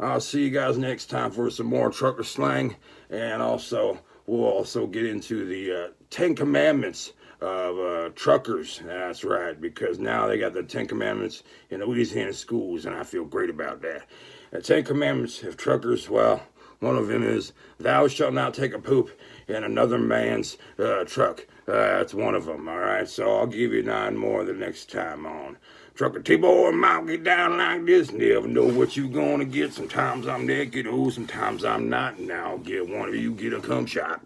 I'll see you guys next time for some more trucker slang, and also we'll also get into the 10 Commandments of truckers. That's right, because now they got the 10 Commandments in Louisiana schools, and I feel great about that. The 10 Commandments of truckers, well, one of them is, thou shalt not take a poop in another man's truck. That's one of them, all right? So I'll give you 9 more the next time on Trucker T-Boy. Might get down like this. Never know what you gonna get. Sometimes I'm naked, oh, sometimes I'm not. Now I'll get one of you get a cum shot.